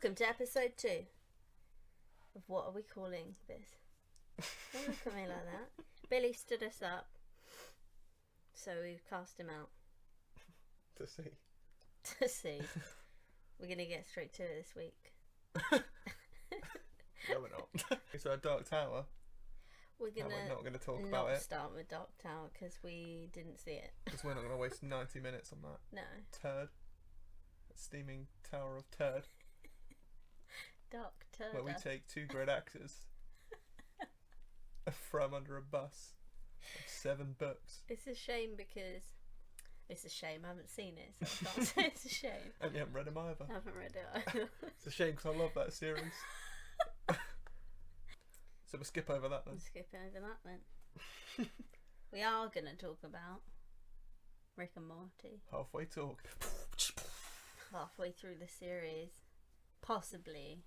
Welcome to episode 2 of What Are We Calling This? Don't look at me like that. Billy stood us up, so we cast him out. To see. To see. We're going to get straight to it this week. No, we're not. It's our Dark Tower. We're not going to talk about it. Start with Dark Tower because we didn't see it. Because we're not going to waste 90 minutes on that. No. Turd. That steaming tower of turd. Dark Turd. Where we take 2 great actors from under a bus of 7 books. It's a shame because... It's a shame, I haven't seen it, so I can't say it's a shame. And you haven't read them either. I haven't read it either. It's a shame because I love that series. So we'll skip over that then. We'll skip over that then. We are going to talk about Rick and Morty. Halfway talk. Halfway through the series. Possibly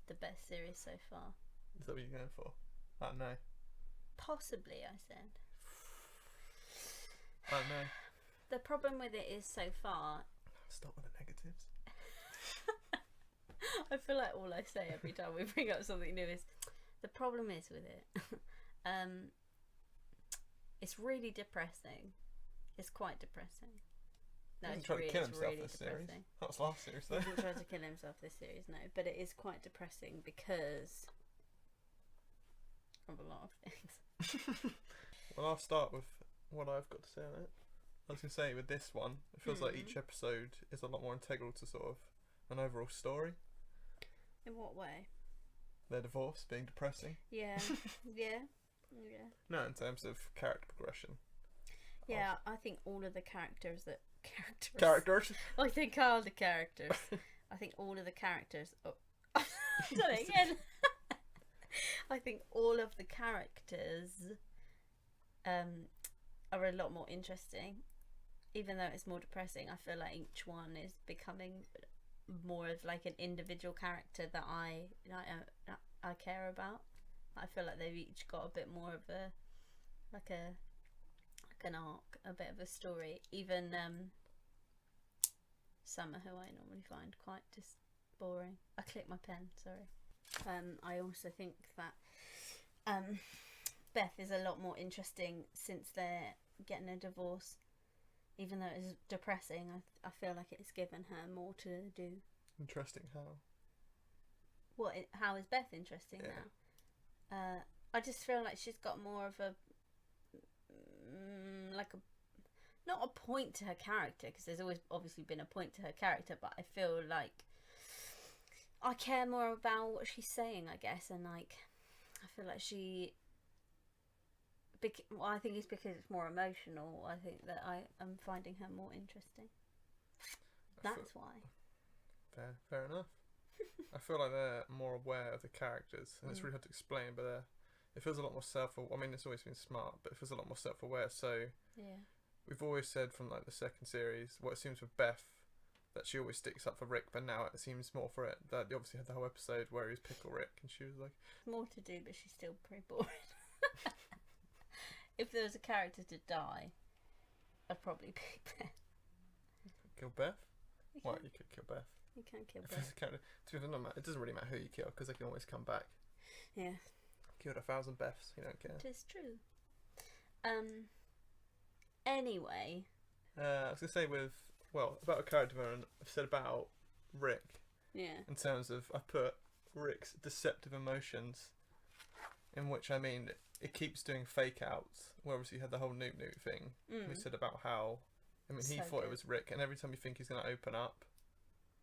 the best series so far. Is that what you're going for? I don't know. Possibly, I said. I don't know. The problem with it is so far... Stop with the negatives. I feel like all I say every time we bring up something new is... The problem is with it... it's really depressing. It's quite depressing. No, He hasn't tried to kill himself really this series. depressing. That was last series though. He hasn't tried to kill himself this series, no. But it is quite depressing because of a lot of things. Well, I'll start with what I've got to say on it. I was going to say, with this one, it feels like each episode is a lot more integral to sort of an overall story. In what way? Their divorce being depressing. Yeah, yeah. No, in terms of character progression. Yeah, I think all of the characters. I think all the characters. I think all of the characters. Oh, done it again. I think all of the characters are a lot more interesting, even though it's more depressing. I feel like each one is becoming more of like an individual character that I care about. I feel like they've each got a bit more of an arc, a bit of a story. Even Summer, who I normally find quite just boring. I clicked my pen, sorry. I also think that Beth is a lot more interesting since they're getting a divorce. Even though it's depressing, I feel like it's given her more to do. Interesting how? How is Beth interesting now? I just feel like she's got more of a not a point to her character, because there's always obviously been a point to her character, but I feel like I care more about what she's saying, I guess, and like I feel like I think it's because it's more emotional. I think that I am finding her more interesting. That's why. Fair enough. I feel like they're more aware of the characters, and it's really hard to explain, but it feels a lot more self-aware. I mean, it's always been smart, but it feels a lot more self-aware. So yeah, we've always said from like the second series, what it seems with Beth, that she always sticks up for Rick, but now it seems more for it. That you obviously had the whole episode where he was Pickle Rick, and she was like, more to do, but she's still pretty boring. If there was a character to die, I'd probably pick Beth. Kill Beth? Why you could kill Beth? You can kill If Beth. there's a character, it doesn't really matter who you kill, because they can always come back. Yeah. Killed 1,000 Beths, you don't care. It is true. Anyway. I was going to say about a character I've said about Rick. Yeah. In terms of, I put Rick's deceptive emotions, in which I mean, it keeps doing fake outs, where obviously you had the whole Newt thing. We said about how, he thought it was Rick, and every time you think he's going to open up,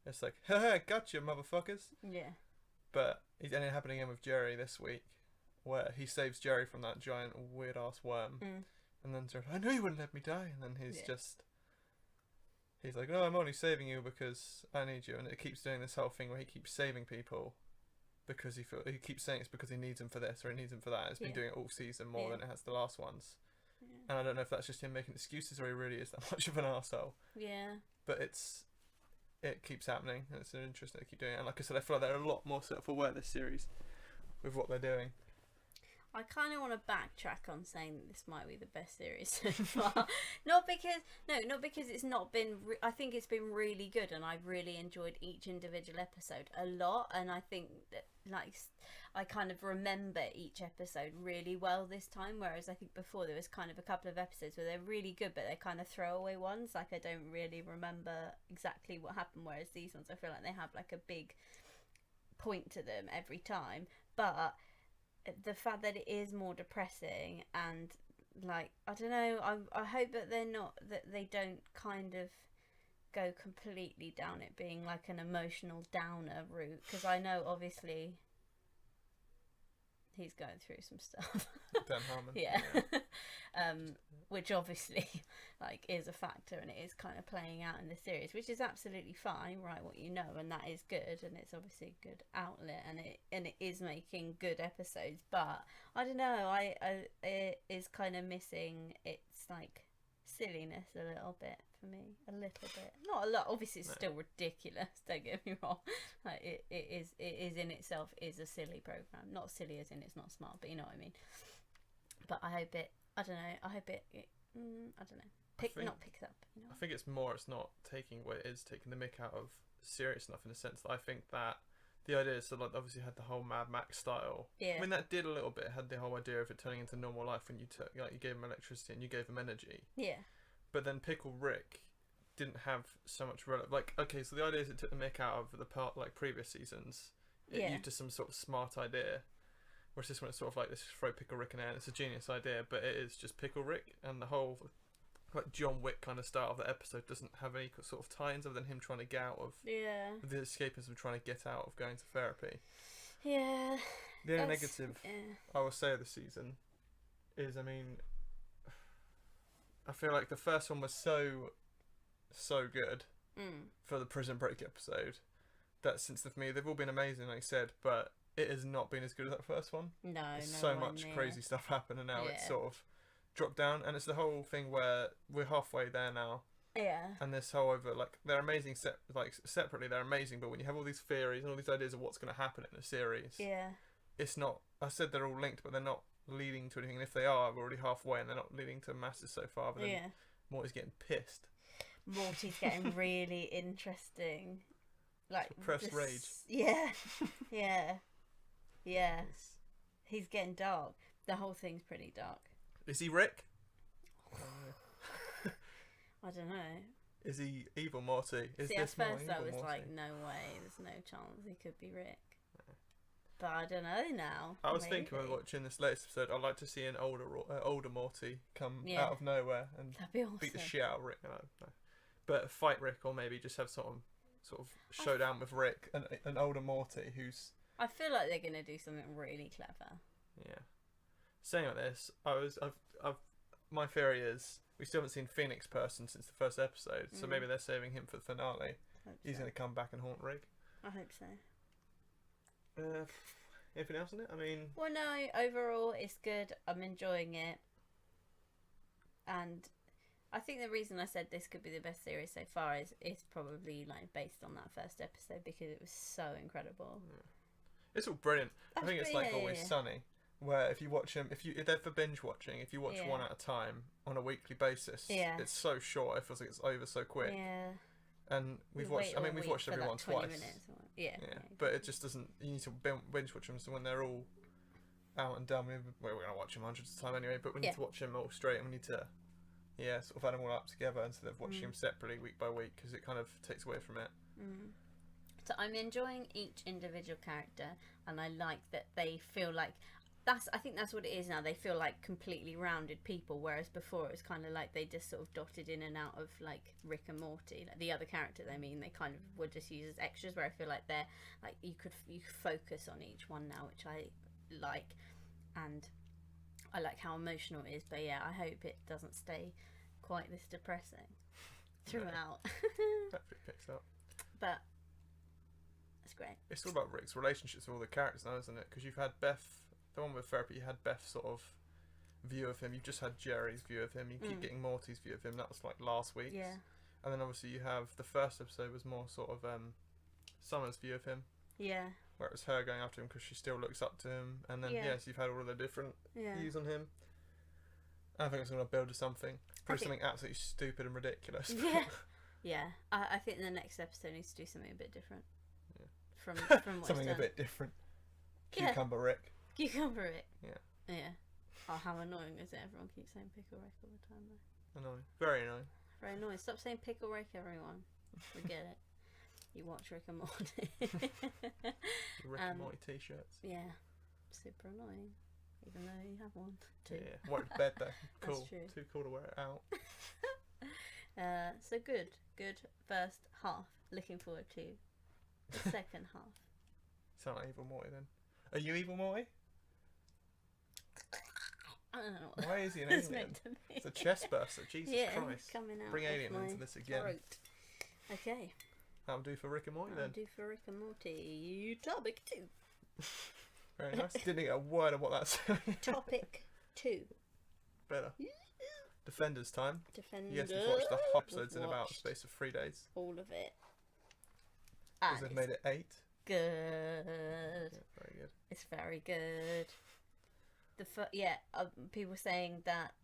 it's like, haha, gotcha, motherfuckers. Yeah. But it ended up happening again with Jerry this week, where he saves Jerry from that giant weird ass worm, and then Jerry's, I knew you wouldn't let me die, and then he's like, no, I'm only saving you because I need you, and it keeps doing this whole thing where he keeps saving people because he keeps saying it's because he needs them for this or he needs them for that. It's been doing it all season more than it has the last ones, and I don't know if that's just him making excuses or he really is that much of an arsehole. Yeah. But it keeps happening, and it's interesting to keep doing it. And like I said, I feel like they're a lot more self-aware this series with what they're doing. I kind of want to backtrack on saying that this might be the best series so far. not because it's not been. I think it's been really good, and I've really enjoyed each individual episode a lot. And I think that, like, I kind of remember each episode really well this time. Whereas I think before there was kind of a couple of episodes where they're really good, but they're kind of throwaway ones. Like, I don't really remember exactly what happened. Whereas these ones, I feel like they have like a big point to them every time, but the fact that it is more depressing, and like, I don't know, I hope that they don't kind of go completely down it being like an emotional downer route, because I know obviously he's going through some stuff. Dan Harmon. Yeah. Which obviously like is a factor, and it is kind of playing out in the series, which is absolutely fine, right? What you know, and that is good, and it's obviously a good outlet, and it is making good episodes. But I don't know, I it is kind of missing its like silliness a little bit for me, a little bit, not a lot. Obviously, it's still ridiculous. Don't get me wrong. Like it is in itself is a silly program, not silly as in it's not smart, but you know what I mean. But I hope it. I don't know. I hope it. I don't know. Picks up. You know? I think it's not taking what it is, taking the mick out of serious enough, in the sense that I think that the idea is that, like, obviously had the whole Mad Max style. Yeah. I mean, that did a little bit. Had the whole idea of it turning into normal life when you you gave him electricity and you gave him energy. Yeah. But then Pickle Rick didn't have so much like, okay, so the idea is it took the mick out of the part, like, previous seasons. It used to some sort of smart idea. Whereas this one, it's sort of like, let's just throw Pickle Rick in there, and it's a genius idea, but it is just Pickle Rick, and the whole, like, John Wick kind of style of the episode doesn't have any sort of tie-ins other than him trying to get out of the escapism, trying to get out of going to therapy. Yeah. The only negative I will say of the season is, I mean, I feel like the first one was so good for the Prison Break episode that since they've all been amazing, like I said, but it has not been as good as that first one. No, There's so much crazy stuff happened, and now it's sort of dropped down, and it's the whole thing where we're halfway there now. Yeah. And this whole like, they're amazing separately, they're amazing, but when you have all these theories and all these ideas of what's going to happen in a series, it's not. I said they're all linked, but they're not leading to anything. And if they are, we're already halfway, and they're not leading to masses so far. But then Morty's getting pissed. Morty's getting really interesting. Like suppressed rage. Yeah. Yeah. He's getting dark. The whole thing's pretty dark. Is he Rick? I don't know. Is he evil Morty? See, at first I was Morty? Like, no way, there's no chance he could be Rick. No. But I don't know now. I was thinking when watching this latest episode, I'd like to see an older Morty come out of nowhere and awesome. Beat the shit out of Rick. No. But fight Rick, or maybe just have sort of showdown with Rick, an older Morty who's... I feel like they're going to do something really clever. Yeah. Saying like this, my theory is we still haven't seen Phoenix Person since the first episode, so maybe they're saving him for the finale. He's going to come back and haunt Rick. I hope so. Anything else in it? I mean... Well, no, overall it's good. I'm enjoying it. And I think the reason I said this could be the best series so far is probably like based on that first episode, because it was so incredible. Yeah. It's all brilliant. I think it's like Always Sunny, where if you watch them, if they're for binge watching, if you watch one at a time on a weekly basis, it's so short. It feels like it's over so quick. Yeah. And we've watched every one twice. Yeah. But it just doesn't. You need to binge watch them. So when they're all out and done, we're gonna watch them hundreds of times anyway. But we need to watch them all straight, and we need to, sort of add them all up together instead of watching them separately week by week, because it kind of takes away from it. So I'm enjoying each individual character, and I like that they feel like I think that's what it is now. They feel like completely rounded people, whereas before it was kind of like they just sort of dotted in and out of like Rick and Morty. Like the other characters, I mean, they kind of were just used as extras, where I feel like they're like you could focus on each one now, which I like, and I like how emotional it is. But yeah, I hope it doesn't stay quite this depressing throughout. Hopefully it picks up. But it's great. It's all about Rick's relationships with all the characters now, isn't it? Because you've had Beth, the one with therapy, you had Beth's sort of view of him. You've just had Jerry's view of him. You keep getting Morty's view of him. That was like last week's. Yeah. And then obviously you have the first episode was more sort of Summer's view of him. Yeah. Where it was her going after him because she still looks up to him. And then, yes, you've had all of the different views on him. I think it's going to build to something. Probably something absolutely stupid and ridiculous. Yeah. Yeah. I think the next episode needs to do something a bit different. Yeah. From what something a bit different. Cucumber Rick. Cucumber Rick. Yeah. Yeah. Oh, how annoying is it? Everyone keeps saying Pickle Rick all the time, though. Annoying. Very annoying. Very annoying. Stop saying Pickle Rick, everyone. We get it. You watch Rick and Morty. Rick and Morty t-shirts. Yeah. Super annoying. Even though you have one too. Yeah. Wear it to bed though. Cool. That's true. Too cool to wear it out. So good first half. Looking forward to the second half. Sound like Evil Morty then. Are you Evil Morty? I don't know. Why is he an It's alien? meant to be. It's a chest burster. Jesus Christ. Coming out Bring of alien my into this again. throat. Okay. That'll do for Rick and Morty I'll then. do for Rick and Morty. Topic 2. Very nice. Didn't get a word of what that's Topic 2. Better. Defenders time. Defender. Yes, we've watched the whole episodes in We've about watched space of 3 days. all of it. Because And they've made it 8. good. Yeah, very good. It's very good. People saying that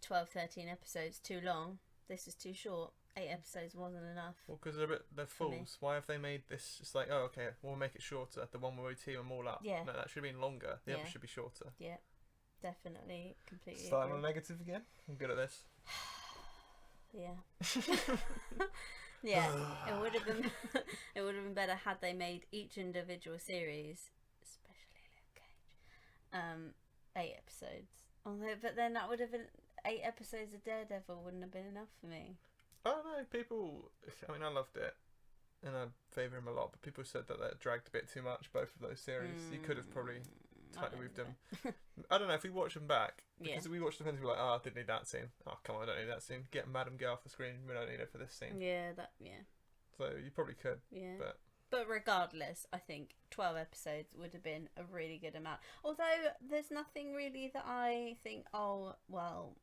12, 13 episodes too long. This is too short. 8 episodes wasn't enough. Well, because they're fools. Why have they made this just like, oh, okay, we'll make it shorter. The one where we team them all up. Yeah. No, that should have been longer. The other should be shorter. Yeah, definitely, completely. Starting on agree. a negative again? I'm good at this. Yeah. Yeah, it would have been it would have been better had they made each individual series, especially Luke Cage, 8 episodes. Although, but then that would have been 8 episodes of Daredevil wouldn't have been enough for me. Oh no, people. I mean, I loved it, and I favour him a lot. But people said that dragged a bit too much. Both of those series, you could have probably tightly moved them. I don't know if we watch them back because we watched the films. We're like, oh, I didn't need that scene. Oh, come on, I don't need that scene. Get Madam Gay off the screen. We don't need it for this scene. Yeah. So you probably could. Yeah. But regardless, I think 12 episodes would have been a really good amount. Although there's nothing really that I think, oh, well,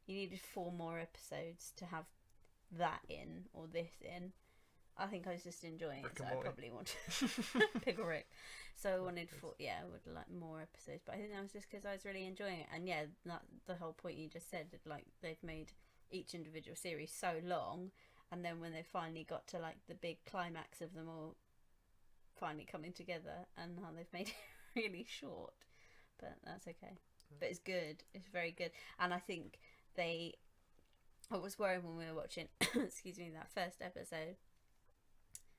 you needed 4 more episodes to have that in or this in. I think I was just enjoying Rick it, so and I Morty. probably wanted Pickle Rick. So I wanted I would like more episodes, but I think that was just because I was really enjoying it. And yeah, the whole point you just said, like they've made each individual series so long, and then when they finally got to like the big climax of them all finally coming together, and now they've made it really short. But that's okay. But it's good. It's very good, and I think I was worried when we were watching excuse me, that first episode,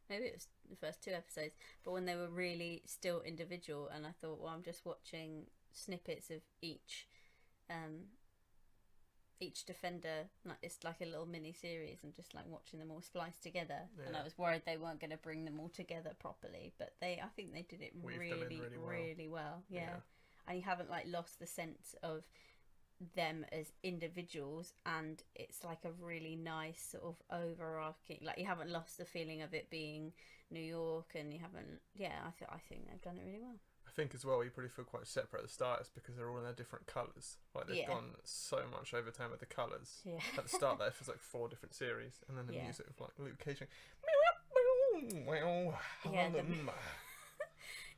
maybe it was the first 2 episodes, but when they were really still individual, and I thought, well, I'm just watching snippets of each defender, like it's like a little mini series, and just like watching them all spliced together. And I was worried they weren't going to bring them all together properly, but I think they did it really well. Yeah. And you haven't like lost the sense of them as individuals, and it's like a really nice sort of overarching, like you haven't lost the feeling of it being New York, and you haven't I think they've done it really well. I think as well you probably feel quite separate at the start. It's because they're all in their different colours. Like they've gone so much over time with the colours. Yeah. At the start there it feels like 4 different series, and then the music of like Luke Cage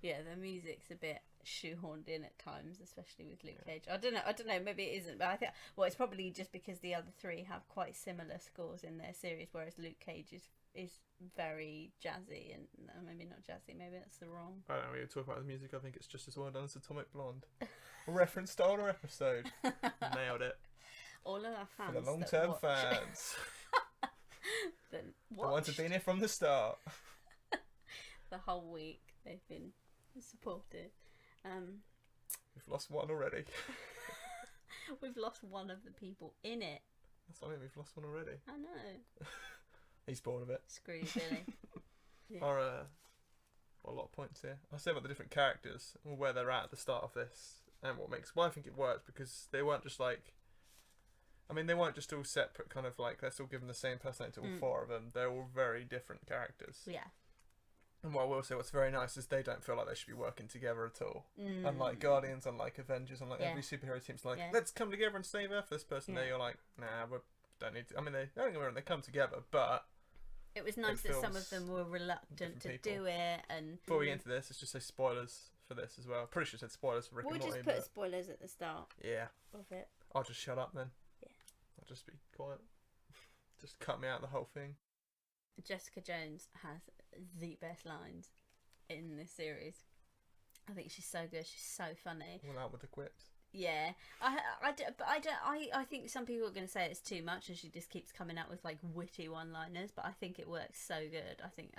the music's a bit shoehorned in at times, especially with Luke Cage. I don't know, maybe it isn't, but I think, well, it's probably just because the other 3 have quite similar scores in their series, whereas Luke Cage is very jazzy, and maybe not jazzy, maybe that's the wrong. I don't know, when you talk about the music, I think it's just as well done as Atomic Blonde. Reference to older episode. Nailed it. All of our fans. For the long-term fans. The ones who've been here from the start. The whole week they've been supported. We've lost one already. We've lost one of the people in it. That's what I mean, we've lost one already. I know. He's bored of it. Screw you, Billy. Yeah. A lot of points here. I'll say about the different characters and where they're at the start of this, and why I think it worked, because they weren't just like, I mean, they weren't just all separate, kind of like, let's all give them the same personality to all 4 of them. They're all very different characters. Yeah. And what I will say, what's very nice is they don't feel like they should be working together at all. Unlike Guardians, unlike Avengers, unlike every superhero team's like, let's come together and save Earth. This person there, you're like, nah, we don't need to. I mean, they don't get me wrong, they come together, but it was nice that some of them were reluctant to do it. And before we get into this, let's just say spoilers for this as well. Pretty sure I said spoilers for Rick and Morty. We'll just put spoilers at the start. Yeah. Of it. I'll just shut up then. Yeah. I'll just be quiet. Just cut me out of the whole thing. Jessica Jones has the best lines in this series. I think she's so good. She's so funny. All out with the quips. Yeah, I think some people are going to say it's too much, and she just keeps coming out with like witty one-liners. But I think it works so good. I think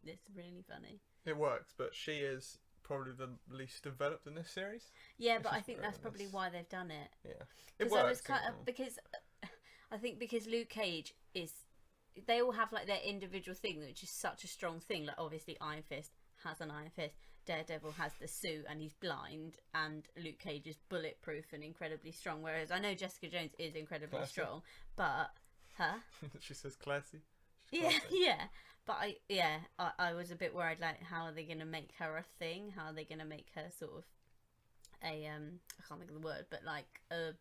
it's really funny. It works, but she is probably the least developed in this series. Yeah, but I think that's probably why they've done it. Yeah, it works. Because I think because Luke Cage is, they all have like their individual thing, which is such a strong thing. Like obviously Iron Fist has an Iron Fist. Daredevil has the suit and he's blind, and Luke Cage is bulletproof and incredibly strong. Whereas I know Jessica Jones is incredibly strong, but she says classy. Yeah. But I was a bit worried, like, how are they going to make her a thing? How are they going to make her sort of a I can't think of the word, but like a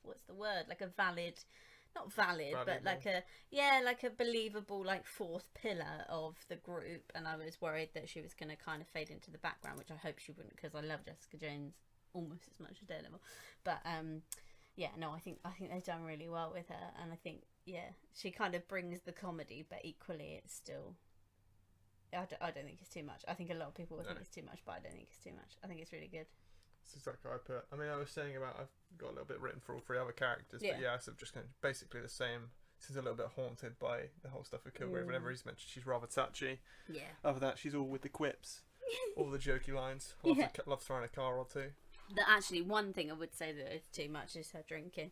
what's the word? Like a valid. Not valid, but like a believable like fourth pillar of the group. And I was worried that she was going to kind of fade into the background, which I hope she wouldn't, because I love Jessica Jones almost as much as Daredevil. But I think they've done really well with her, and I think she kind of brings the comedy, but equally it's still. I don't think it's too much. I think a lot of people will think it's too much, but I don't think it's too much. I think it's really good. It's exactly what I put. I mean, I was saying about I've got a little bit written for all three other characters, but so just kind of basically the same. She's a little bit haunted by the whole stuff with Kilgrave. Whenever he's mentioned, she's rather touchy. Yeah. Other than that, she's all with the quips, all the jokey lines. Love throwing a car or two. Actually, one thing I would say that is too much is her drinking.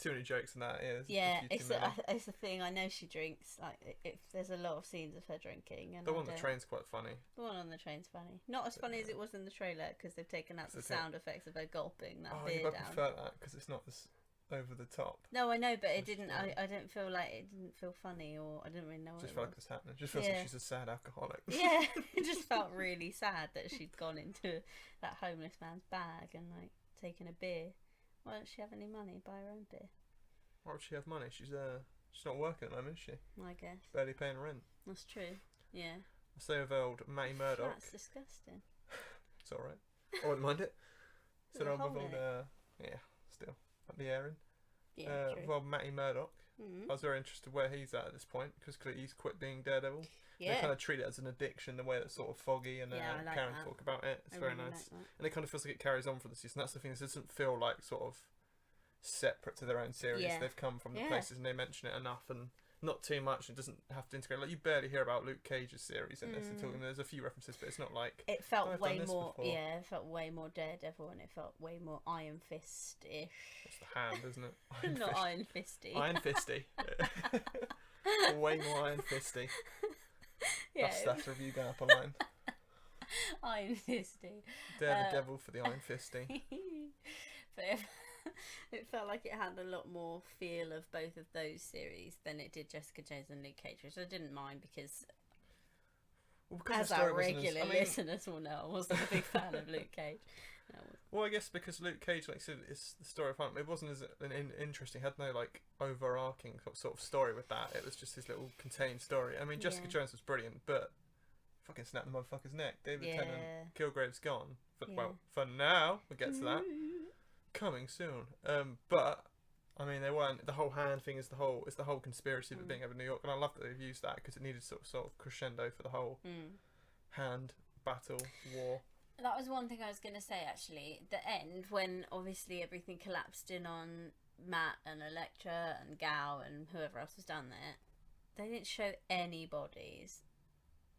Too many jokes in that is. Yeah, it's a thing. I know she drinks. Like, if there's a lot of scenes of her drinking, and the one on the train's quite funny. The one on the train's funny. Not as funny as it was in the trailer, because they've taken out the sound effects of her gulping that beer down. I prefer that because it's not as over the top. No, I know, but it didn't. I didn't feel like it didn't feel funny, or I didn't really know. Just felt like it was happening. Just feels like she's a sad alcoholic. Yeah, it just felt really sad that she'd gone into that homeless man's bag and like taken a beer. Why don't she have any money? Buy her own beer. Why would she have money? She's not working at the moment, is she? I guess. Barely paying rent. That's true. Yeah. I say of old Matty Murdoch. That's disgusting. It's alright. I wouldn't mind it. So of old, still at the airing. Yeah, true. Well, Matty Murdoch. I was very interested where he's at this point, because clearly he's quit being Daredevil. Yeah. They kind of treat it as an addiction, the way that's sort of Foggy and like Karen talk about it. It's very nice. Like and it kind of feels like it carries on for the season. That's the thing. It doesn't feel like sort of separate to their own series. They've come from the places and they mention it enough and not too much. It doesn't have to integrate. Like, you barely hear about Luke Cage's series in this until there's a few references, but it's not like it felt way more. Yeah, it felt way more Daredevil, and it felt way more Iron Fist-ish. It's the hand, isn't it? Not Iron Fisty. Iron Fisty. Way more Iron Fisty. Yeah, that's review going up online. Iron Fisty. Daredevil for the Iron Fisty. But it felt like it had a lot more feel of both of those series than it did Jessica Jones and Luke Cage, which I didn't mind because as our regular listeners will know, I wasn't a big fan of Luke Cage. Well, I guess because Luke Cage, like I said, is the story of him. It wasn't as interesting. It had no like overarching sort of story with that. It was just his little contained story. I mean, Jessica Jones was brilliant, but fucking snapped the motherfucker's neck. David Tennant, Kilgrave's gone. Well, for now, we'll get to that. Coming soon. But I mean, they weren't. The whole hand thing is the whole conspiracy of it being over New York, and I love that they've used that because it needed sort of crescendo for the whole hand battle war. That was one thing I was going to say, actually. The end, when obviously everything collapsed in on Matt and Elektra and Gal and whoever else was down there, they didn't show any bodies,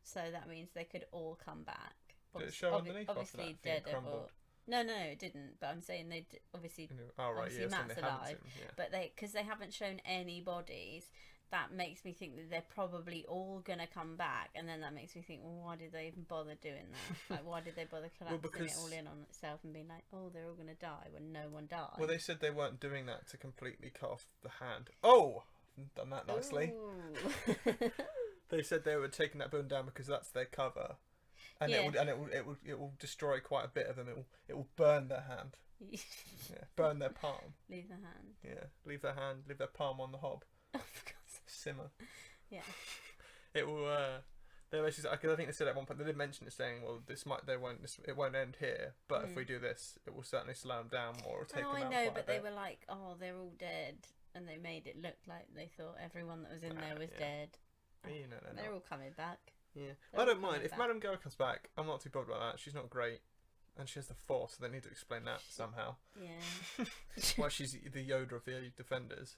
so that means they could all come back. Did it show underneath? Obviously, Daredevil. No, it didn't. But I'm saying they obviously Matt's alive, but because they haven't shown any bodies, that makes me think that they're probably all gonna come back, and then that makes me think, well, why did they even bother doing that? Like, why did they bother collapsing it all in on itself and being like, oh, they're all gonna die when no one died? Well, they said they weren't doing that to completely cut off the hand. Oh, done that nicely. They said they were taking that bone down because that's their cover. And it will destroy quite a bit of them. It will burn their hand. Burn their palm. Leave the hand. Yeah, leave their hand, leave their palm on the hob. simmer. Yeah. It will. Because I think they said at one point they did mention it, saying, "Well, it won't end here, but if we do this, it will certainly slow them down more or take them out." I know, but they were like, "Oh, they're all dead," and they made it look like they thought everyone that was in there was dead. You know, they're all coming back. Yeah, I don't mind if Madame Go comes back. I'm not too bothered about that. She's not great, and she has the Force, so they need to explain that somehow. Yeah. Why she's the Yoda of the Defenders.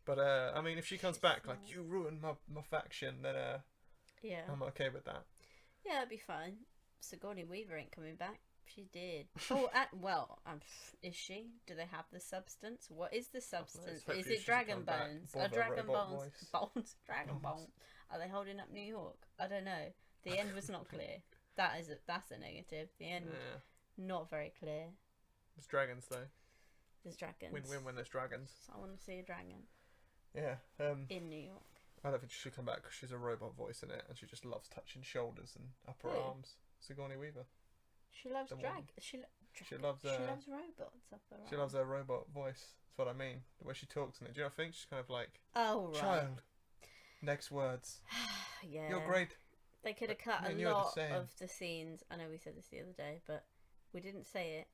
But I mean, if she comes back like you ruined my faction, then yeah, I'm okay with that. Yeah, it'd be fine. Sigourney Weaver ain't coming back. She did. Is she? Do they have the substance? What is the substance? Is it dragon bones? Dragon bones? Dragon bones. Are they holding up New York? I don't know. The end was not clear. That's a negative. The end, not very clear. There's dragons though. There's dragons. Win when there's dragons. So I want to see a dragon. Yeah. In New York. I don't think she should come back because she's a robot voice in it, and she just loves touching shoulders and upper arms. Sigourney Weaver. She loves dragons. She loves robots. She loves her robot voice. That's what I mean. The way she talks in it. Do you not think she's kind of like, oh right, child. Next words. Yeah. You're great. They could have cut a lot of the scenes. I know we said this the other day, but we didn't say it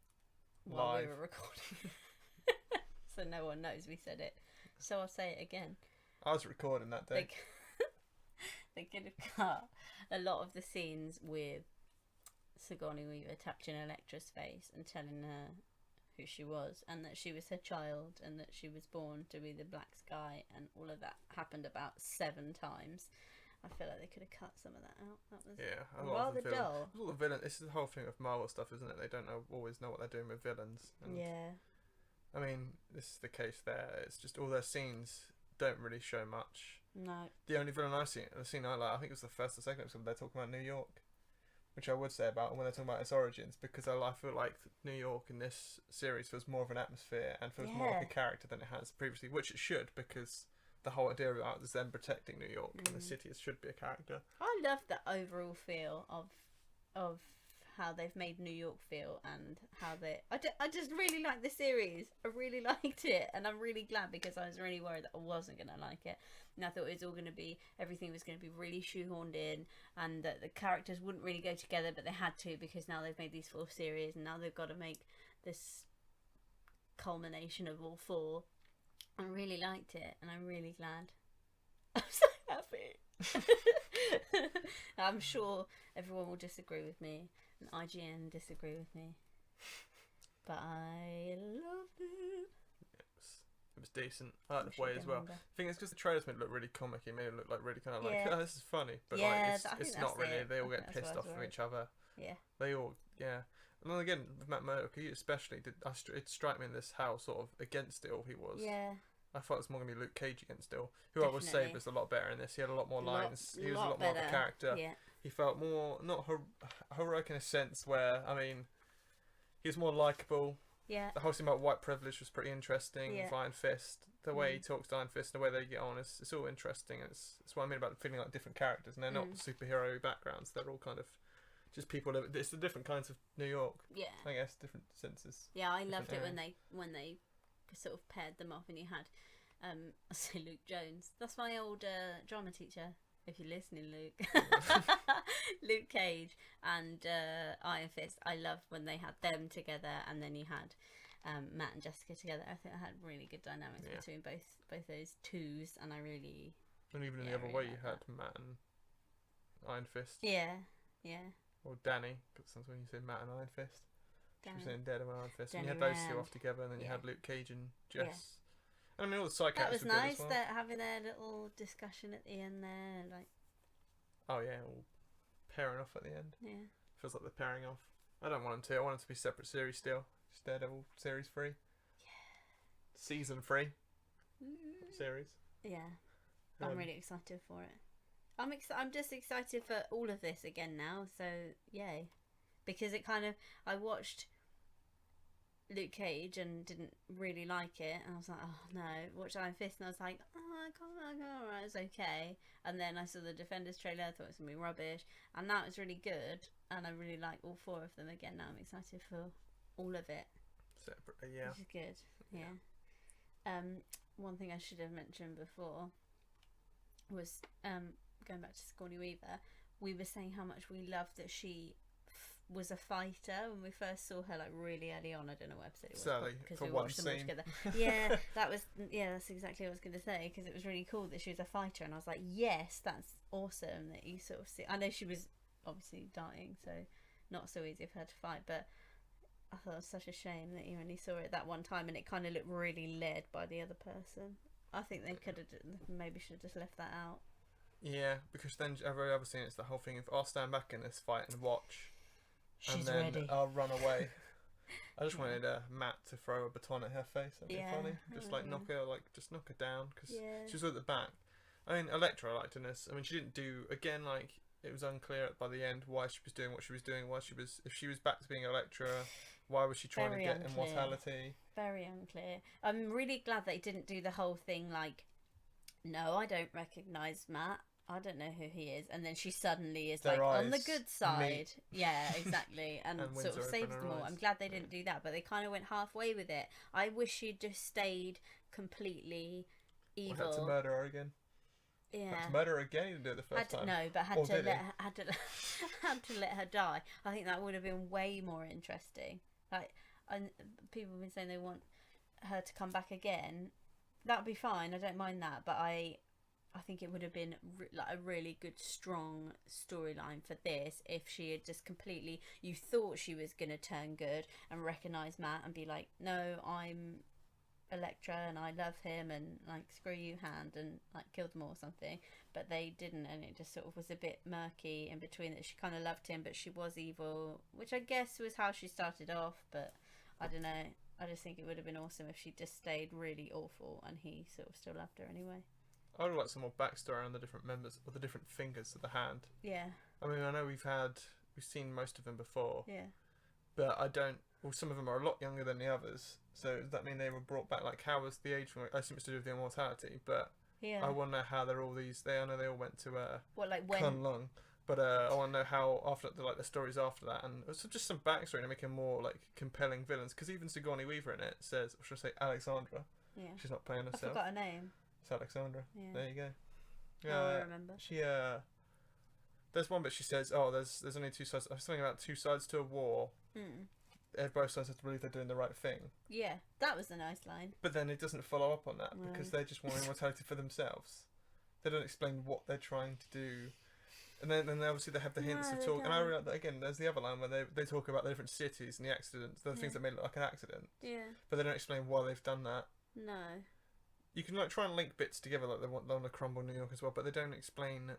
while we were recording. So no one knows we said it. So I'll say it again. I was recording that day. They could have cut a lot of the scenes with Sigourney Weaver touching Elektra's face and telling her who she was, and that she was her child, and that she was born to be the Black Sky, and all of that happened about 7 times. I feel like they could have cut some of that out. That was rather dull. All the villain. This is the whole thing of Marvel stuff, isn't it? They don't always know what they're doing with villains. And yeah. I mean, this is the case there. It's just all their scenes don't really show much. No. The only villain I've seen I like, I think it was the first or second episode, they're talking about New York, which I would say about when they're talking about its origins, because I feel like New York in this series feels more of an atmosphere and feels more like a character than it has previously, which it should, because the whole idea about it is them protecting New York and the city should be a character. I love the overall feel of how they've made New York feel, and how I just really like the series. I really liked it, and I'm really glad, because I was really worried that I wasn't going to like it, and I thought it was all going to be, everything was going to be really shoehorned in, and that the characters wouldn't really go together, but they had to, because now they've made these 4 series, and now they've got to make this culmination of all 4. I really liked it, and I'm really glad. I'm so happy. I'm sure everyone will disagree with me, and IGN disagree with me, but I loved it. It was decent. I like the way as well. I think it's because the trailers made it look really comic. It made it look like really kind of like, oh, this is funny, but it's not really. They all get pissed off from each other. Yeah. They all, And then again, with Matt Murdock, he especially it struck me in this how sort of against it all he was. Yeah. I thought it was more going to be Luke Cage against it all, who I would say was a lot better in this. He had a lot more lines. He was a lot more of a character. Yeah. He felt more, not heroic in a sense where, I mean, he was more likeable. Yeah. The whole thing about white privilege was pretty interesting. Yeah. Iron Fist, the way he talks to Iron Fist, and the way they get on, it's all interesting. It's what I mean about feeling like different characters, and they're not superhero backgrounds. They're all kind of just people. It's the different kinds of New York. Yeah. I guess different senses. Yeah, I loved it when they sort of paired them off, and you had I say Luke Jones. That's my old drama teacher. If you're listening, Luke. Luke Cage and Iron Fist. I loved when they had them together, and then you had Matt and Jessica together. I think I had really good dynamics between both those twos, and I really. And even in the other way, you had Matt and Iron Fist. Yeah, yeah. Or Danny, because sometimes when you say Matt and Iron Fist, she was saying Dead and Iron Fist. Danny and you had those 2 off together, and then you had Luke Cage and Jess. Yeah. I mean, all the side characters were good as well. That was nice, that having their little discussion at the end there, like. Oh yeah, all pairing off at the end. Yeah. Feels like they're pairing off. I don't want them to. I want them to be separate series still. Just Daredevil series 3. Yeah. Season 3. Series. Yeah. I'm really excited for it. I'm just excited for all of this again now. So yay, because it kind of I watched Luke Cage and didn't really like it, and I was like, oh no. Watched Iron Fist and I was like, oh, alright, it's okay. And then I saw the Defenders trailer, I thought it was gonna be rubbish, and now it's really good, and I really like all 4 of them again. Now I'm excited for all of it. Separately, yeah. Which is good. Yeah. One thing I should have mentioned before, was going back to Sigourney Weaver. We were saying how much we loved that she was a fighter when we first saw her, like really early on. I don't know what episode it was, Sally, because for we one watched them all scene. together. Yeah, that's exactly what I was going to say, because it was really cool that she was a fighter, and I was like, yes, that's awesome that you sort of see. I know she was obviously dying, so not so easy for her to fight, but I thought it was such a shame that you only saw it that one time, and it kind of looked really led by the other person. I think they could have maybe should have just left that out. Yeah, because then every other scene, it's the whole thing of I'll stand back in this fight and watch. She's and then ready. I'll run away. I just wanted Matt to throw a baton at her face. That'd be funny. Just like knock her down, because she was at the back. I mean, Elektra I liked in this. I mean, she didn't do again. Like, it was unclear by the end why she was doing what she was doing. If she was back to being Elektra, why was she trying to get immortality? Very unclear. I'm really glad they didn't do the whole thing like, no, I don't recognise Matt. I don't know who he is, and then she suddenly is like on the good side. Yeah, exactly, and sort of saves them all. I'm glad they didn't do that, but they kind of went halfway with it. I wish she'd just stayed completely evil. Had to murder her again. Yeah, had to murder her again. He didn't do it the first time. No, but had to let her die. I think that would have been way more interesting. Like, and people have been saying they want her to come back again. That'd be fine. I don't mind that, but I think it would have been like a really good, strong storyline for this if she had just completely. You thought she was gonna turn good and recognise Matt and be like, "No, I'm Elektra and I love him," and like, "Screw you, hand," and like kill them all or something. But they didn't, and it just sort of was a bit murky in between. That she kind of loved him, but she was evil, which I guess was how she started off. But I don't know. I just think it would have been awesome if she just stayed really awful and he sort of still loved her anyway. I would like some more backstory on the different members or the different fingers of the hand. Yeah. I mean, I know we've seen most of them before. Yeah. But I don't. Well, some of them are a lot younger than the others. So does that mean they were brought back? Like, how was the age? I assume it's to do with the immortality. But yeah. I want to know how they're all these. I know they all went to what, like when? Kunlun. But I want to know how after the stories after that, and also just some backstory to make them more like compelling villains. Because even Sigourney Weaver in it says, or should I say, Alexandra. Yeah. She's not playing herself. I forgot her name. It's Alexandra. Yeah. There you go. Oh, I remember. She there's one bit she says, "Oh, there's only two sides." Something about two sides to a war. Both sides have to believe they're doing the right thing. Yeah, that was a nice line. But then it doesn't follow up on that because they just want immortality for themselves. They don't explain what they're trying to do. And then obviously they have the hints of talk. And I realize that again, there's the other line where they talk about the different cities and the accidents, the things that made it look like an accident. Yeah. But they don't explain why they've done that. No. You can like try and link bits together, like they want to crumble New York as well, but they don't explain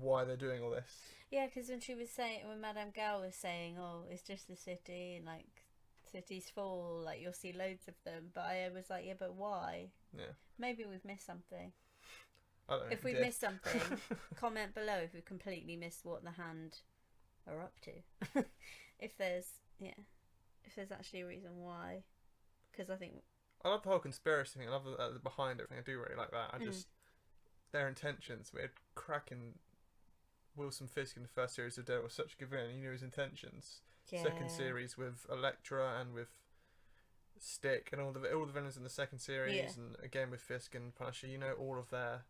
why they're doing all this. Yeah, because when Madame Gao was saying, "Oh, it's just the city, and like cities fall, like you'll see loads of them," but I was like, "Yeah, but why?" Yeah. Maybe we've missed something. I don't know if we've missed something, comment below if we've completely missed what the hand are up to. if there's actually a reason why, because I think I love the whole conspiracy thing. I love the behind everything. I do really like that. I just their intentions. We had cracking Wilson Fisk in the first series of Dale was such a good villain. You knew his intentions. Yeah. Second series with Elektra and with Stick and all the villains in the second series, and again with Fisk and Punisher. You know all of their.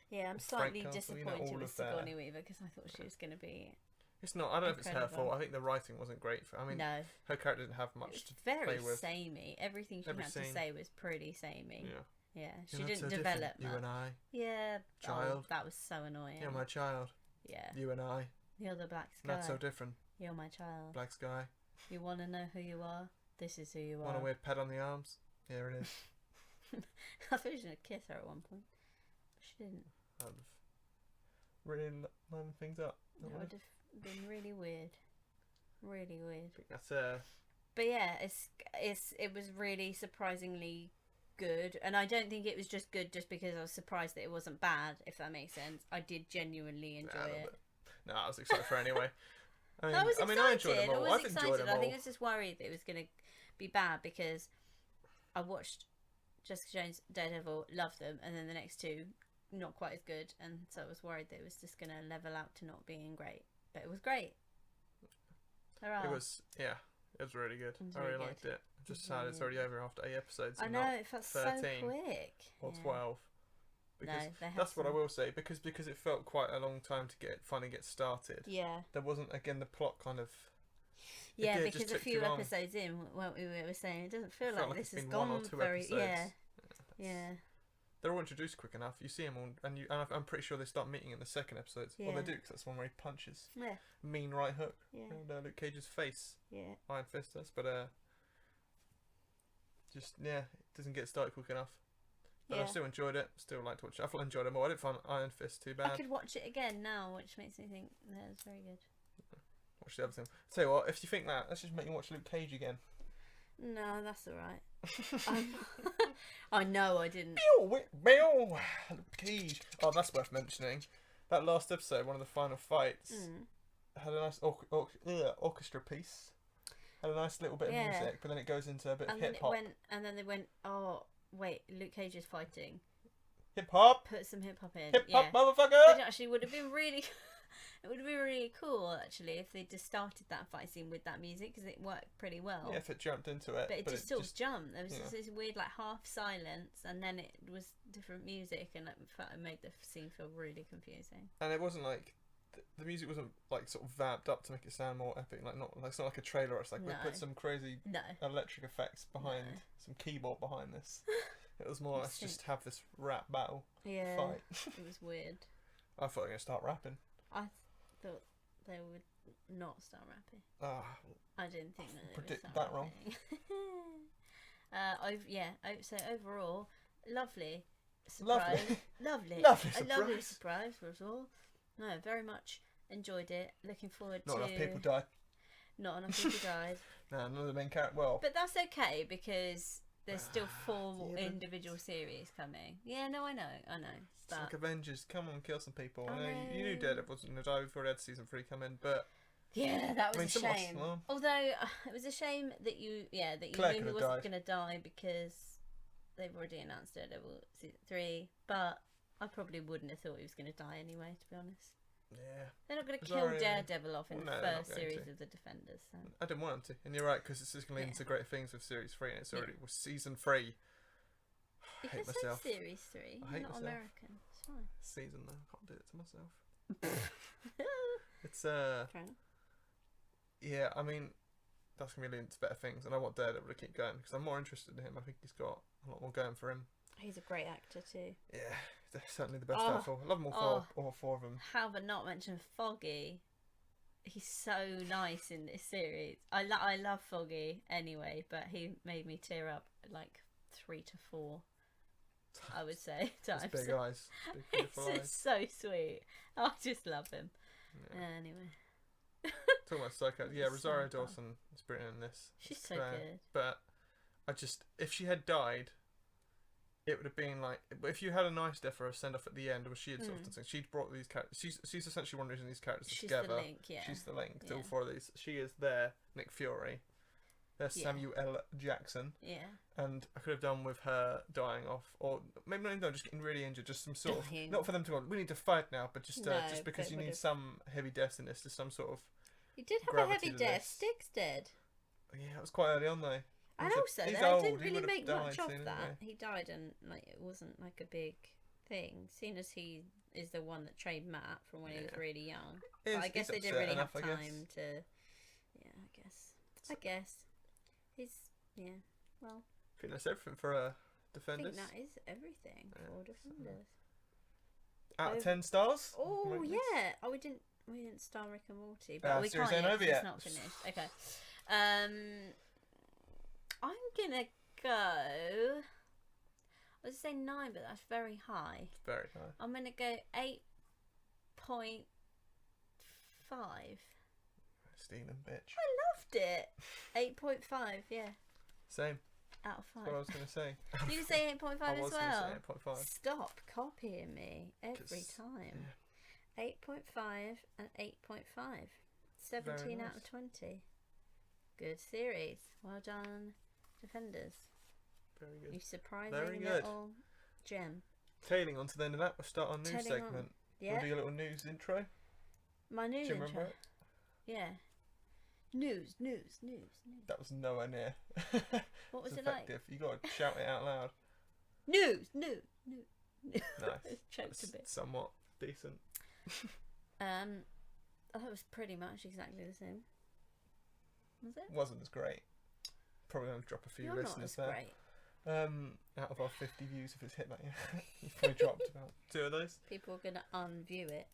Yeah, I'm slightly disappointed with Sigourney Weaver because I thought she was going to be. It's not. I don't know if it's her fault. I think the writing wasn't great. No. Her character didn't have much to play with. Very samey. Everything she had to say was pretty samey. Yeah. Yeah. She didn't develop much. You and I. Yeah. Child. Oh, that was so annoying. You're my child. Yeah. You and I. You're the black sky. Not so different. You're my child. Black sky. You want to know who you are? This is who you are. Want a weird pet on the arms? Here it is. I thought she was going to kiss her at one point. But she didn't. I'd have really lined things up. That would have been really weird. Really weird. I think that's But yeah, it was really surprisingly good, and I don't think it was just good just because I was surprised that it wasn't bad, if that makes sense. I did genuinely enjoy it. No, I was excited for anyway. I was excited. I enjoyed them all. I was excited. I think I was just worried that it was going to be bad because I watched Jessica Jones, Daredevil, loved them, and then the next two not quite as good, and so I was worried that it was just going to level out to not being great. But it was great. It was really good. I really liked it. Just sad it's already over after 8 episodes. I know, it felt 13, so quick. Or 12. Because no, they had that's what I some- will say, because it felt quite a long time to finally get started. Yeah. There wasn't, again, the plot kind of... Yeah, it just because a took few too long. episodes in, what we were saying, it doesn't feel Felt like it's this has been one or gone two very. episodes. Yeah. They're all introduced quick enough. You see them all, and I'm pretty sure they start meeting in the second episode. Well, Yeah. they do, because that's one where he punches. Yeah. Mean right hook. Yeah. And Luke Cage's face. Yeah. Iron Fist does, but it doesn't get started quick enough. But I Yeah. still enjoyed it. Still like to watch it. I enjoyed it more. I didn't find Iron Fist too bad. I could watch it again now, which makes me think that was very good. Watch the other thing. Tell you what, if you think that, let's just make you watch Luke Cage again. No, that's alright. I know I didn't. Bill, Luke Cage. Oh, that's worth mentioning. That last episode, one of the final fights, had a nice orchestra piece. Had a nice little bit of music, but then it goes into a bit of hip hop. And then they went, oh wait, Luke Cage is fighting. Hip hop. Put some hip hop in. Hip hop, yeah. motherfucker. Which actually would have been really. It would have been really cool actually if they just started that fight scene with that music, because it worked pretty well. Yeah, if it jumped into it. But it just sort of jumped. There was yeah. just this weird like half silence, and then it was different music, and it made the scene feel really confusing. And it wasn't like the music wasn't like sort of vamped up to make it sound more epic. Like it's not like a trailer. It's like we put some crazy electric effects behind, some keyboard behind this. It was more let's just have this rap battle fight. It was weird. I thought they were going to start rapping. I thought they would not start rapping. I didn't think that they predict would that start wrong. So overall, lovely surprise. Lovely Lovely surprise for us all. No, very much enjoyed it. Looking forward to. Not enough people died. Not enough people died. No, none of the main character. Well, but that's okay because there's still 4 individual series coming. Yeah, no, I know. It's like Avengers. Come on, kill some people. I know you knew Daredevil wasn't going to die before had season 3 come in, but yeah, that was a shame. Well, although it was a shame that you Claire knew he wasn't going to die because they've already announced Daredevil season 3. But I probably wouldn't have thought he was going to die anyway, to be honest. Yeah. They're not going to kill Daredevil off in the first series of the Defenders. So. I didn't want them to, and you're right, because it's just going to lead into great things with series 3, and it's already was season 3. I hate myself. Series 3. I hate not myself. American. It's fine. Season though, I can't do it to myself. It's Fair enough. Yeah, I mean, that's going to be leading to better things, and I want Daredevil to keep going because I'm more interested in him. I think he's got a lot more going for him. He's a great actor too. Yeah, he's certainly the best out of 4. I love them all 4 of them. How but not mention Foggy? He's so nice in this series. I love Foggy anyway, but he made me tear up like 3 to 4. I would say times. His big eyes, big beautiful eyes. It's so sweet. I just love him. Yeah. Anyway. Talking about psycho, yeah, Rosario Dawson is brilliant in this. She's so good. But if she had died, it would have been like, if you had a nice death or a send off at the end, or she had sort of something, she'd brought these characters. She's essentially one of these characters together. She's the link, yeah. She's the link to all 4 of these. She is their Nick Fury. There's Samuel L. Jackson. Yeah. And I could have done with her dying off, or maybe not even dying, just getting really injured, just some sort of, not for them to go, we need to fight now, but just because you need some heavy deaths in this, just some sort of. You did have a heavy death. Stig's dead. Yeah, it was quite early on though. And also, they didn't really make much of that. Anyway. He died, and like it wasn't like a big thing, seeing as he is the one that trained Matt from when he was really young. But I guess they didn't really have time to. Yeah, I guess he's well. I think that's everything for Defenders. I think that is everything for Defenders. Out of 10 stars. Oh yeah. Oh, we didn't star Rick and Morty, but we can't yet. It's not finished. Okay. I'm gonna go. I was say 9, but that's very high. It's very high. I'm gonna go 8.5. Stealing bitch. I loved it. 8.5, yeah. Same. Out of 5. That's what I was gonna say. You say 8.5 as well? I was gonna say 8.5. Stop copying me every time. Yeah. 8.5 and 8.5. 17 out of 20. Good series. Well done, Defenders. Very good. You surprising little gem. Tailing on to the end of that, we'll start our news segment. Yeah. We'll do a little news intro. My news intro? Remember it? Yeah. News. That was nowhere near. What was it effective. like? You got to shout it out loud. News. Nice. Choked a bit. Somewhat decent. That was pretty much exactly the same. Was it? Wasn't as great. Probably going to drop a few You're not listeners as there. great. Out of our 50 views, if it's hit that yet, you've probably dropped about 2 of those. People are gonna unview it.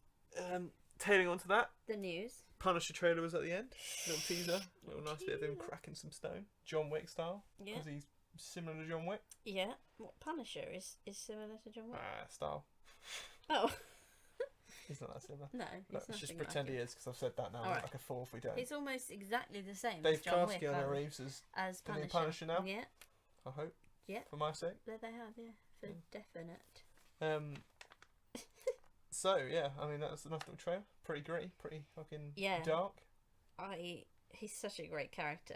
Tailing on to that, The news. Punisher trailer was at the end. Little teaser, little nice bit of him cracking some stone, John Wick style. Yeah. Because he's similar to John Wick. Yeah. What Punisher is similar to John Wick? Style. Oh. He's not that similar. No, Let's he's just nothing pretend like he is, because I've said that now. Alright. Like a fool if we don't. He's almost exactly the same They've as John cast Wick. Keanu Reeves as the new Punisher now. Yeah. I hope. Yeah. For my sake. There they have, yeah. For definite. So yeah, I mean that's a nice little trailer. Pretty gritty, pretty fucking dark. He's such a great character.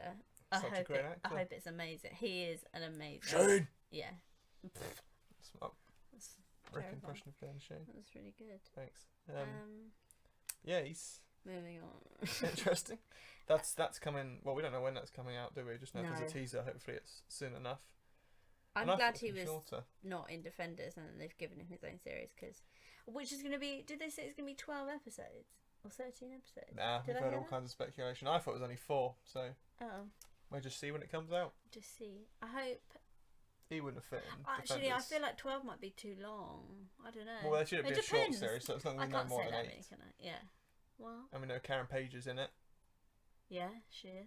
Such a great actor. I hope it's amazing. He is an amazing. Shane. Yeah. That's my Rick impression of Dan Shane. That was really good. Thanks. Yeah, he's moving on. interesting. That's coming. Well, we don't know when that's coming out, do we? Just know No. there's a teaser. Hopefully, it's soon enough. I'm And I glad thought he it'd be was shorter. not in Defenders and they've given him his own series which is going to be. Did they say it's going to be 12 episodes or 13 episodes? Nah, we've heard all kinds of speculation. I thought it was only 4, so Oh, we'll just see when it comes out. just see. I hope. He wouldn't have fit in. Actually, I Defenders. feel like 12 might be too long. I don't know. Well, there should be It a short depends. series, so it's not I going to be no can't more say than that 8. many, can I? Yeah. Well, And we know Karen Page is in it. yeah, she is.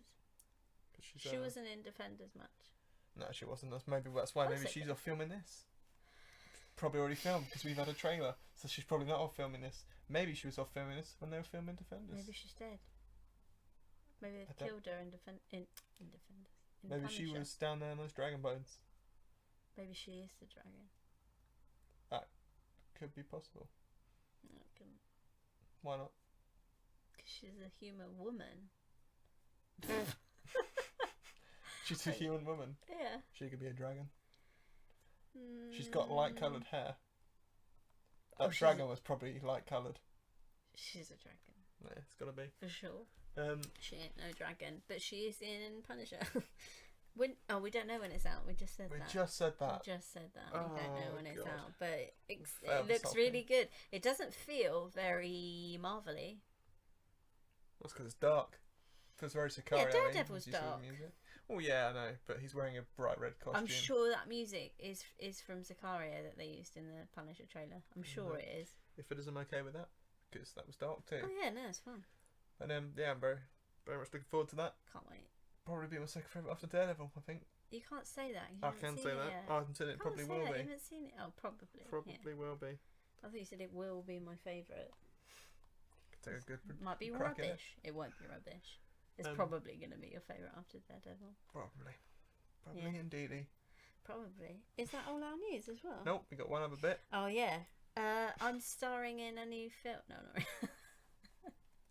'Cause she's, She wasn't in Defenders much. No, she wasn't. That's why Was maybe it? she's off filming this. Probably already filmed because we've had a trailer, so she's probably not off filming this. Maybe she was off filming this when they were filming Defenders. Maybe she's dead. Maybe I they've don't- killed her in Defenders. In Maybe she Punisher. was down there in those dragon bones. Maybe she is the dragon. Could be possible. Because Why not? she's a human woman. She's a human woman. Yeah. She could be a dragon. She's got light coloured hair. That she's dragon was probably light coloured. She's a dragon. Yeah, it's gotta be. For sure. Um, She ain't no dragon. But she is in Punisher. We don't know when it's out. We just said we that. just said that. We just said that. We don't know Oh, when it's God. out. But it Failed looks something. really good. It doesn't feel very Marvel-y. That's because it's dark. Feels very Sicario. Daredevil's dark. Oh yeah, I know, but he's wearing a bright red costume. I'm sure that music is from Sicario that they used in the Punisher trailer. I'm sure it is. If it is, I'm okay with that because that was dark too. Oh yeah, no, it's fun. And yeah, I'm very, very much looking forward to that. Can't wait. Probably be my second favourite after Daredevil, I think. You can't say that. You I haven't can seen say it that. yet. I haven't seen it. You Probably can't say will that. be. You haven't seen it. Oh, probably. Probably will be. I thought you said it will be my favourite. Take a good. Might be crack at it. rubbish. It won't be rubbish. It's Um, probably going to be your favourite after Daredevil. Probably Yeah. indeedy. Probably. Is that all our news as well? Nope, we got one other bit. Oh yeah. I'm starring in a new film. No, not really.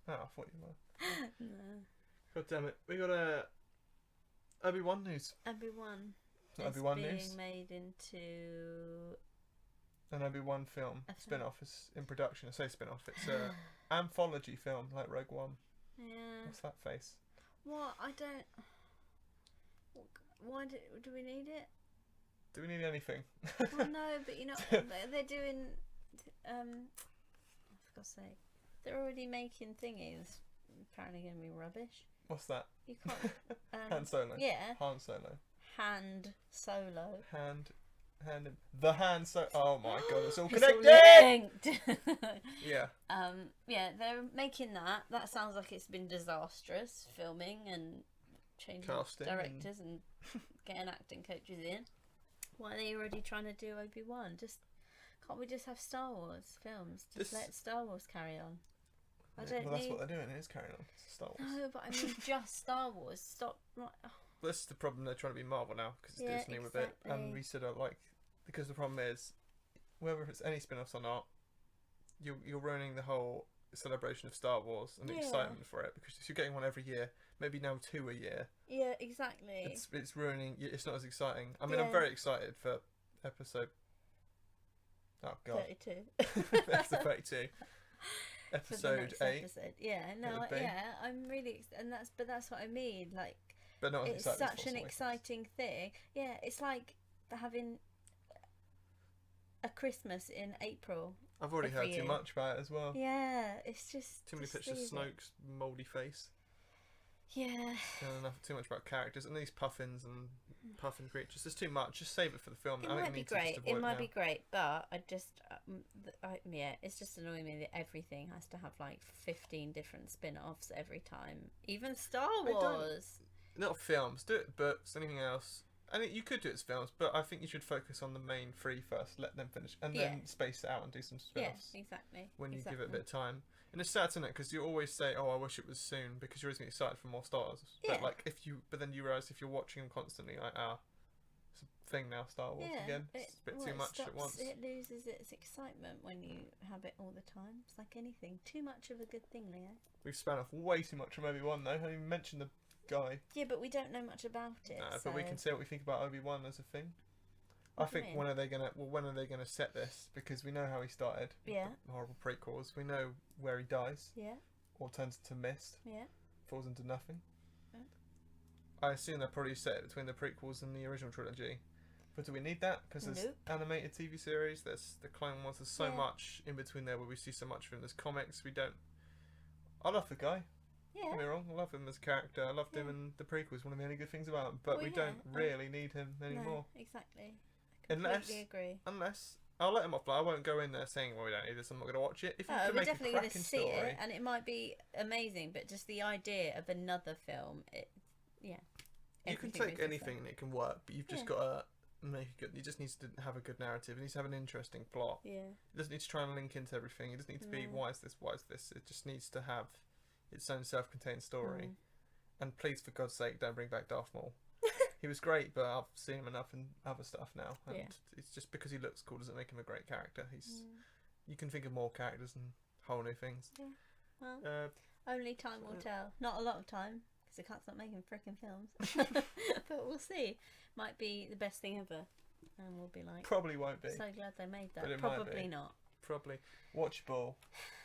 Oh, I thought you were. No. God damn it, we got a Obi-Wan news. Obi-Wan. Obi-Wan being news. made into An Obi-Wan film A film. spin-off is in production. I say spin-off. It's a anthology film like Rogue One. yeah. What's that face? What? I don't. Why do we need it? Do we need anything? Well, no, but you know they're doing. For God's sake, they're already making thingies. Apparently, going to be rubbish. What's that? You can't. Han Solo. Yeah. Han Solo. Hand Solo. The Han Solo. Oh my God, it's all It's all connected. linked. Yeah. Yeah, they're making that. That sounds like it's been disastrous filming and changing Casting directors and getting acting coaches in. Why are they already trying to do Obi-Wan? Can't we just have Star Wars films? Just let Star Wars carry on. I don't Well, that's need. what they're doing. It is carrying on. It's Star Wars. No, but I mean just Star Wars. Stop. Right. Oh, This is the problem. They're trying to be Marvel now because it's Yeah, Disney with it, and exactly. we said because the problem is whether it's any spin-offs or not, you're ruining the whole celebration of Star Wars and the Yeah. excitement for it because if you're getting one every year, maybe now 2 a year, yeah, exactly. it's ruining. It's not as exciting. I mean, I'm Yeah. very excited for episode. Oh God, 32. episode 32, For the episode next 8, episode. Yeah, no, would be. yeah, I'm really, but that's what I mean. Like, but not as it's exciting. as such Force an Awakens. exciting thing. Yeah, it's like having A Christmas in April. I've already heard year. too much about it as well. Yeah, it's just Too many pictures of Snoke's mouldy face. Yeah. Too much about characters and these puffins and puffin creatures. There's too much. Just save it for the film. It might be great. It might be great, but I just, it's just annoying me that everything has to have like 15 different spin-offs every time. Even Star Wars. Not films. Do it books. Anything else. I mean, you could do it as films, but I think you should focus on the main three first. Let them finish, and then space it out and do some spin-offs. Yeah, exactly. When you give it a bit of time. And it's sad, isn't it? Because you always say, "Oh, I wish it was soon," because you're always getting excited for more stars. Yeah. But then you realise if you're watching them constantly, like, it's a thing now. Star Wars again. It's a bit too much at once. It loses its excitement when you have it all the time. It's like anything. Too much of a good thing, Leo. We've span off way too much from Obi-Wan, though. I haven't even mentioned the guy. Yeah, but we don't know much about it. But we can say what we think about Obi-Wan as a thing. I think when are they gonna set this? Because we know how he started. Yeah. The horrible prequels. We know where he dies. Yeah. Or turns into mist. Yeah. Falls into nothing. Yeah. I assume they'll probably set it between the prequels and the original trilogy. But do we need that? Because there's animated TV series. There's the Clone Wars. There's so much in between there where we see so much of him. There's comics. We don't. I love the guy. Yeah. Don't get me wrong, I love him as a character. I loved him in the prequels, one of the only good things about him. But we don't really need him anymore. No, exactly. I completely agree. Unless I'll let him off. I won't go in there saying, "Well, we don't need this. I'm not going to watch it." If you can we're make definitely a cracking see story, it, and it might be amazing. But just the idea of another film, you can take anything and it can work. But you've just got to make it good. It just needs to have a good narrative. It needs to have an interesting plot. Yeah. It doesn't need to try and link into everything. It doesn't need to be why is this, why is this. It just needs to have its own self-contained story. And please, for God's sake, don't bring back Darth Maul. He was great, but I've seen him enough in other stuff now, and it's just because he looks cool doesn't make him a great character. You can think of more characters and whole new things. Yeah. Well, only time will tell. Not a lot of time because they can't stop making frickin' films. But we'll see. Might be the best thing ever, and we'll be like, probably won't be. So glad they made that. But it Probably might be. not. Probably watchable,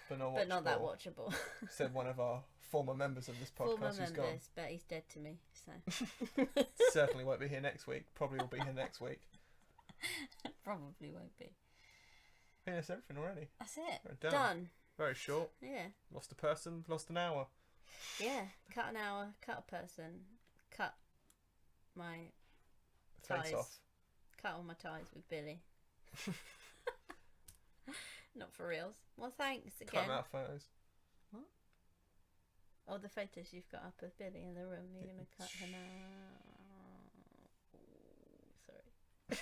but not watchable. But not that watchable. Said one of our former members of this podcast who's gone. But he's dead to me, so. Certainly won't be here next week. Probably will be here next week. Probably won't be. Yeah, that's everything already. That's it. We're done. Very short. Yeah. Lost a person, lost an hour. Yeah, cut an hour, cut a person, cut my ties. Face off. Cut all my ties with Billy. Not for reals. Well, thanks again. Cut them out photos. What? Oh, the photos you've got up of Billy in the room. You're going to cut him out. Ooh, sorry.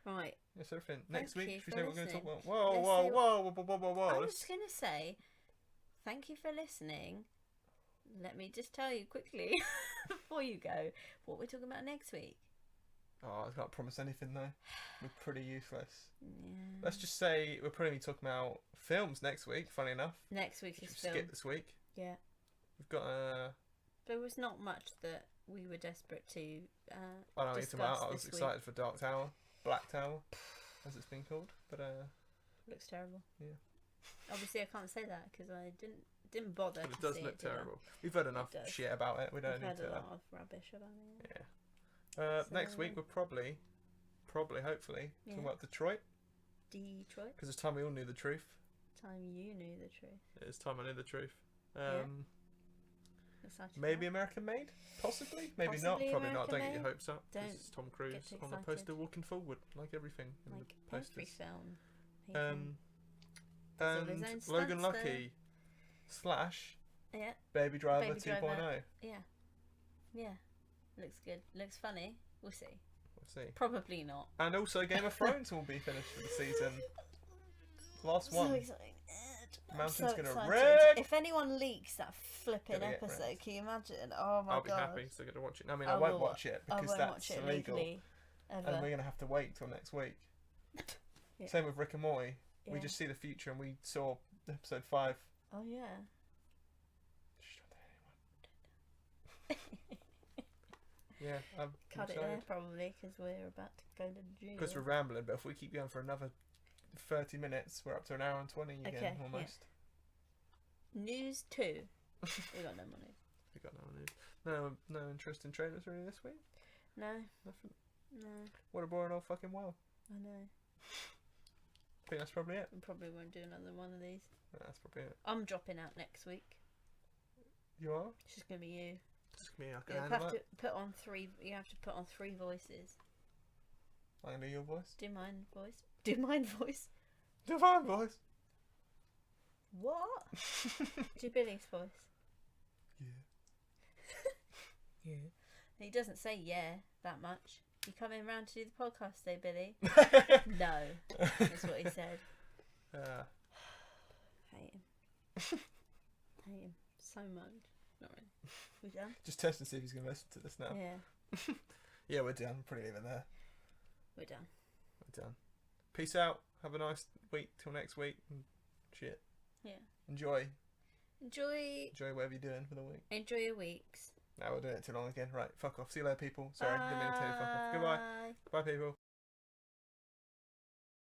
Right. Yes, everything. Next week, should we say what we're going to talk about? Whoa. I was going to say, thank you for listening. Let me just tell you quickly, before you go, what we're talking about next week. Oh, I can't promise anything though. We're pretty useless. Yeah. Let's just say we're probably talking about films next week. Funny enough. Next week is film. Skip this week. Yeah. We've got There was not much that we were desperate to. I don't need to out. I was excited for Dark Tower, Black Tower, as it's been called. But looks terrible. Yeah. Obviously, I can't say that because I didn't bother. But it does look terrible. We've heard enough shit about it. We don't need to. We've heard a lot of rubbish about it. Yeah. Next week we'll probably, hopefully, talk about Detroit. Because it's time we all knew the truth. Time you knew the truth. It's time I knew the truth. Maybe American Made? Possibly. Maybe not. Probably not. Don't get your hopes up. This is Tom Cruise on the poster walking forward, like everything in the posters. Every film. And Logan Lucky / Baby Driver 2.0. Yeah. Looks good. Looks funny. We'll see. Probably not. And also Game of Thrones will be finished for the season. Last one. So excited. Mountain's gonna excited. wreck. If anyone leaks that flipping episode, can you imagine? Oh my god. I'll be happy, so I'm gonna watch it. I mean, I won't watch it because that's illegal. And we're gonna have to wait till next week. Same with Rick and Morty. We just see the future and we saw episode 5. Oh yeah. Yeah, I'm cut it there probably because we're about to go to the gym. Because we're rambling, but if we keep going for another 30 minutes, we're up to an hour and 20 again, almost. Yeah. News 2. We got no money. We got no news. No interest in trailers really this week? No. Nothing? No. What a boring old fucking world. I know. I think that's probably it. We probably won't do another one of these. Yeah, that's probably it. I'm dropping out next week. You are? It's just gonna be you. It's just me. I can You handle have that. to put on three. You have to put on 3 voices. I'm gonna do your voice. Do mine voice. Do mine voice. Do mine voice. What? Do Billy's voice. Yeah. Yeah. He doesn't say yeah that much. You coming round to do the podcast today, Billy? No. That's what he said. Hate him. Hate him so much. Not really. We done? Just test and see if he's gonna listen to this now. Yeah. Yeah, we're done. Probably leave it there. We're done. We're done. Peace out. Have a nice week till next week. And shit. Yeah. Enjoy Enjoy whatever you're doing for the week. Enjoy your weeks. Now we're doing it too long again. Right, fuck off. See you later, people. Sorry, didn't mean to tell you fuck off. Goodbye. Bye, people.